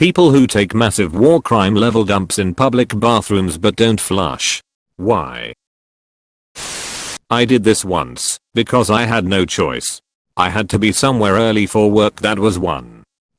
People who take massive war crime level dumps in public bathrooms but don't flush. Why? I did this once because I had no choice. I had to be somewhere early for work that was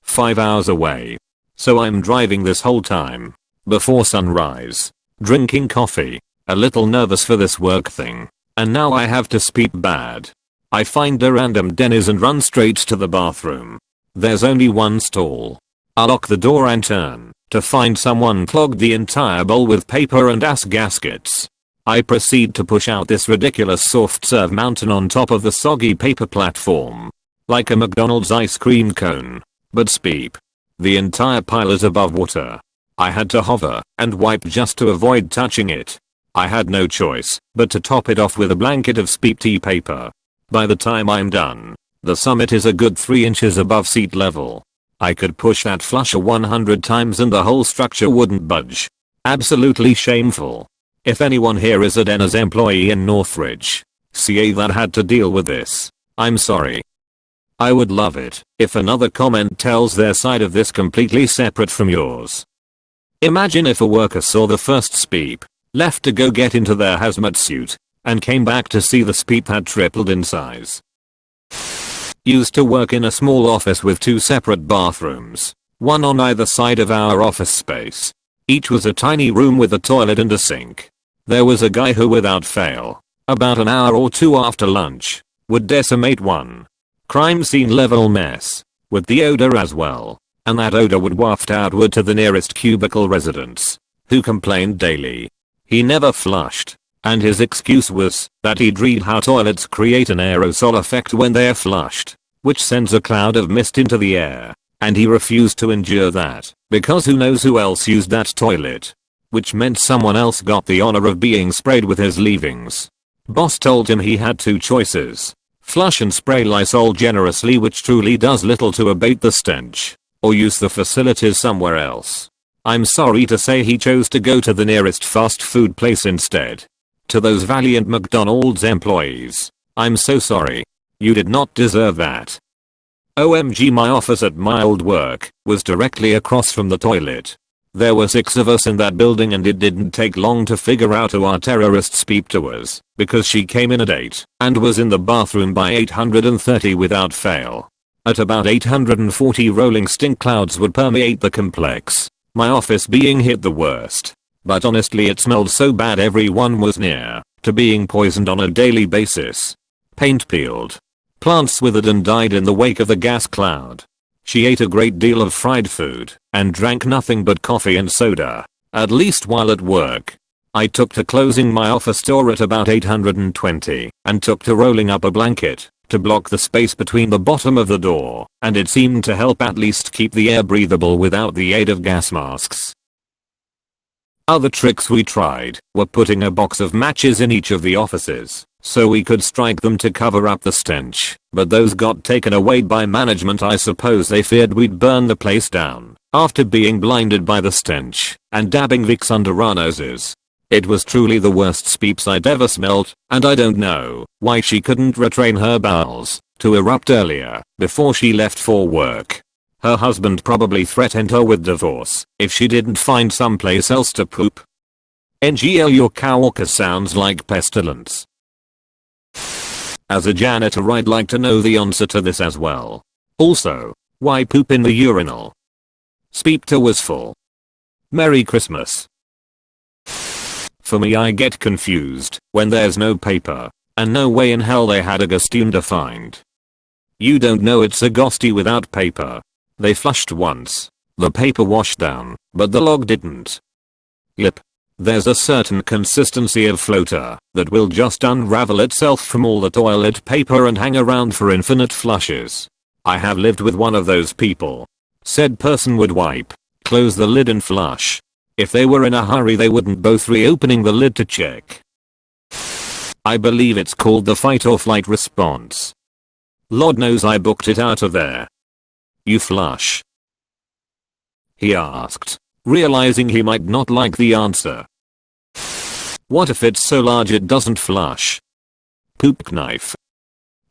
5 hours away. So I'm driving this whole time before sunrise, drinking coffee, a little nervous for this work thing, and now I have to speak bad. I find a random Denny's and run straight to the bathroom. There's only one stall. I lock the door and turn to find someone clogged the entire bowl with paper and ass gaskets. I proceed to push out this ridiculous soft serve mountain on top of the soggy paper platform. Like a McDonald's ice cream cone. But speep. The entire pile is above water. I had to hover and wipe just to avoid touching it. I had no choice but to top it off with a blanket of speep tea paper. By the time I'm done, the summit is a good 3 inches above seat level. I could push that flusher 100 times and the whole structure wouldn't budge. Absolutely shameful. If anyone here is a Denny's employee in Northridge, CA that had to deal with this, I'm sorry. I would love it if another comment tells their side of this completely separate from yours. Imagine if a worker saw the first speep, left to go get into their hazmat suit, and came back to see the speep had tripled in size. Used to work in a small office with 2 separate bathrooms, one on either side of our office space. Each was a tiny room with a toilet and a sink. There was a guy who without fail, about an hour or 2 after lunch, would decimate one crime scene level mess, with the odor as well, and that odor would waft outward to the nearest cubicle residents, who complained daily. He never flushed. And his excuse was that he'd read how toilets create an aerosol effect when they're flushed, which sends a cloud of mist into the air, and he refused to endure that, because who knows who else used that toilet. Which meant someone else got the honor of being sprayed with his leavings. Boss told him he had 2 choices. Flush and spray Lysol generously, which truly does little to abate the stench, or use the facilities somewhere else. I'm sorry to say he chose to go to the nearest fast food place instead. To those valiant McDonald's employees, I'm so sorry. You did not deserve that. OMG, my office at my old work was directly across from the toilet. There were 6 of us in that building and it didn't take long to figure out who our terrorist speep to was, because she came in at 8 and was in the bathroom by 830 without fail. At about 840 rolling stink clouds would permeate the complex, my office being hit the worst. But honestly it smelled so bad everyone was near to being poisoned on a daily basis. Paint peeled. Plants withered and died in the wake of the gas cloud. She ate a great deal of fried food and drank nothing but coffee and soda, at least while at work. I took to closing my office door at about 820 and took to rolling up a blanket to block the space between the bottom of the door, and it seemed to help at least keep the air breathable without the aid of gas masks. Other tricks we tried were putting a box of matches in each of the offices so we could strike them to cover up the stench, but those got taken away by management. I suppose they feared we'd burn the place down after being blinded by the stench and dabbing Vicks under our noses. It was truly the worst speeps I'd ever smelled, and I don't know why she couldn't retrain her bowels to erupt earlier before she left for work. Her husband probably threatened her with divorce if she didn't find someplace else to poop. NGL, your coworker sounds like pestilence. As a janitor, I'd like to know the answer to this as well. Also, why poop in the urinal? Speepta was full. Merry Christmas. For me, I get confused when there's no paper, and no way in hell they had a Gastune defined. You don't know it's a ghosty without paper. They flushed once. The paper washed down, but the log didn't. Yep. There's a certain consistency of floater that will just unravel itself from all the toilet paper and hang around for infinite flushes. I have lived with one of those people. Said person would wipe, close the lid and flush. If they were in a hurry they wouldn't bother reopening the lid to check. I believe it's called the fight or flight response. Lord knows I booked it out of there. You flush? He asked, realizing he might not like the answer. What if it's so large it doesn't flush? Poop knife.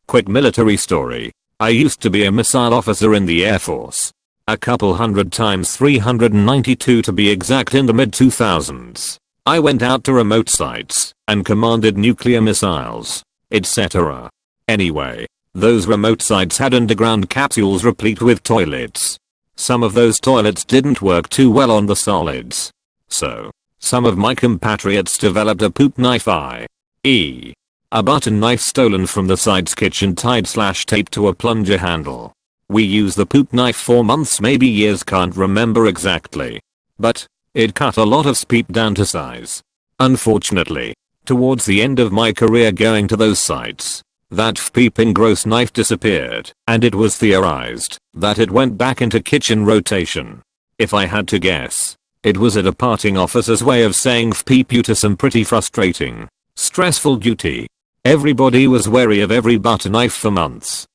Quick military story. I used to be a missile officer in the Air Force. a couple hundred times 392 to be exact in the mid-2000s. I went out to remote sites and commanded nuclear missiles, etc. Anyway, those remote sites had underground capsules replete with toilets. Some of those toilets didn't work too well on the solids. So, some of my compatriots developed a poop knife, i.e. a button knife stolen from the site's kitchen tied/taped to a plunger handle. We used the poop knife for months, maybe years, can't remember exactly. But it cut a lot of speep down to size. Unfortunately, towards the end of my career going to those sites, that peeping gross knife disappeared, and it was theorized that it went back into kitchen rotation. If I had to guess, it was a departing officer's way of saying peep you to some pretty frustrating, stressful duty. Everybody was wary of every butter knife for months.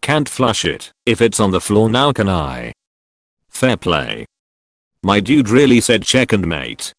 Can't flush it if it's on the floor, now can I? Fair play. My dude really said check and mate.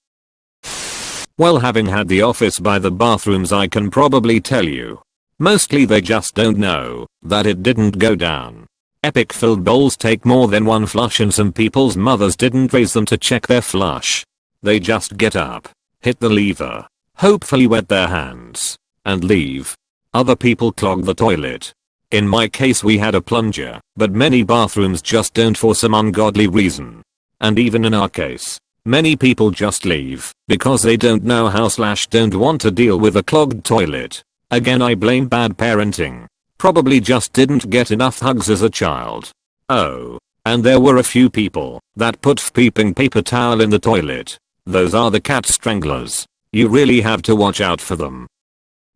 Well, having had the office by the bathrooms, I can probably tell you. Mostly they just don't know that it didn't go down. Epic filled bowls take more than one flush, and some people's mothers didn't raise them to check their flush. They just get up, hit the lever, hopefully wet their hands, and leave. Other people clog the toilet. In my case we had a plunger, but many bathrooms just don't for some ungodly reason. And even in our case, many people just leave because they don't know how/don't want to deal with a clogged toilet. Again, I blame bad parenting. Probably just didn't get enough hugs as a child. Oh, and there were a few people that put peeping paper towel in the toilet. Those are the cat stranglers. You really have to watch out for them.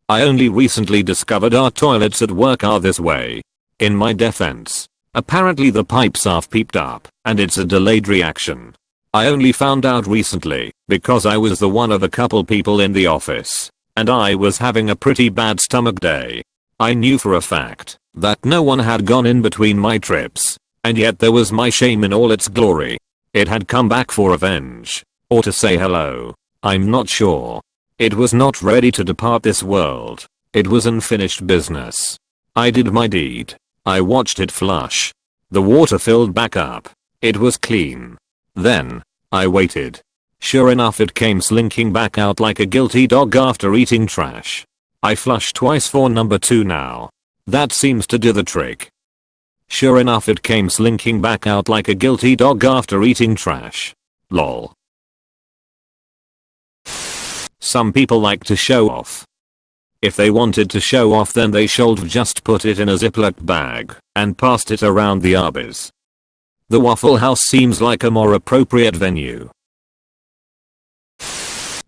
I only recently discovered our toilets at work are this way. In my defense, apparently the pipes are peeped up, and it's a delayed reaction. I only found out recently because I was the one of a couple people in the office, and I was having a pretty bad stomach day. I knew for a fact that no one had gone in between my trips, and yet there was my shame in all its glory. It had come back for revenge, or to say hello. I'm not sure. It was not ready to depart this world. It was unfinished business. I did my deed. I watched it flush. The water filled back up. It was clean. Then, I waited. Sure enough, it came slinking back out like a guilty dog after eating trash. I flushed twice for number 2 now. That seems to do the trick. Sure enough, it came slinking back out like a guilty dog after eating trash. Lol. Some people like to show off. If they wanted to show off, then they should just put it in a Ziploc bag and passed it around the arbors. The Waffle House seems like a more appropriate venue.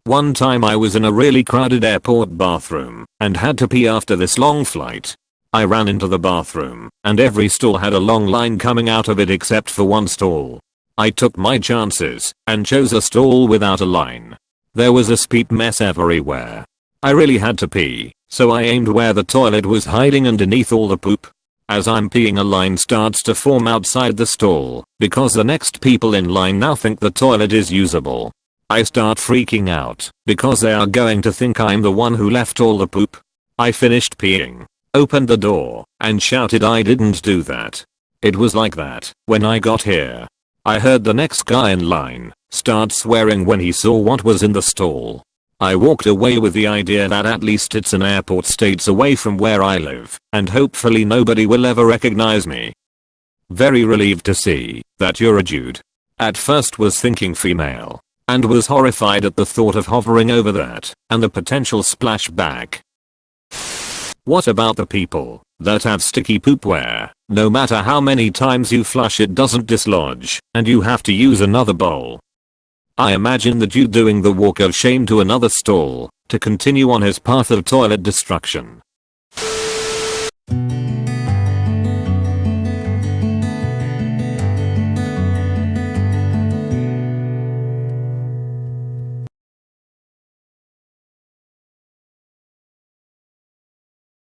One time I was in a really crowded airport bathroom and had to pee after this long flight. I ran into the bathroom and every stall had a long line coming out of it except for one stall. I took my chances and chose a stall without a line. There was a speep mess everywhere. I really had to pee, so I aimed where the toilet was hiding underneath all the poop. As I'm peeing, a line starts to form outside the stall because the next people in line now think the toilet is usable. I start freaking out because they are going to think I'm the one who left all the poop. I finished peeing, opened the door, and shouted I didn't do that. It was like that when I got here. I heard the next guy in line start swearing when he saw what was in the stall. I walked away with the idea that at least it's an airport states away from where I live, and hopefully nobody will ever recognize me. Very relieved to see that you're a dude. At first was thinking female, and was horrified at the thought of hovering over that and the potential splashback. What about the people that have sticky poop where no matter how many times you flush it doesn't dislodge and you have to use another bowl? I imagine the dude doing the walk of shame to another stall to continue on his path of toilet destruction.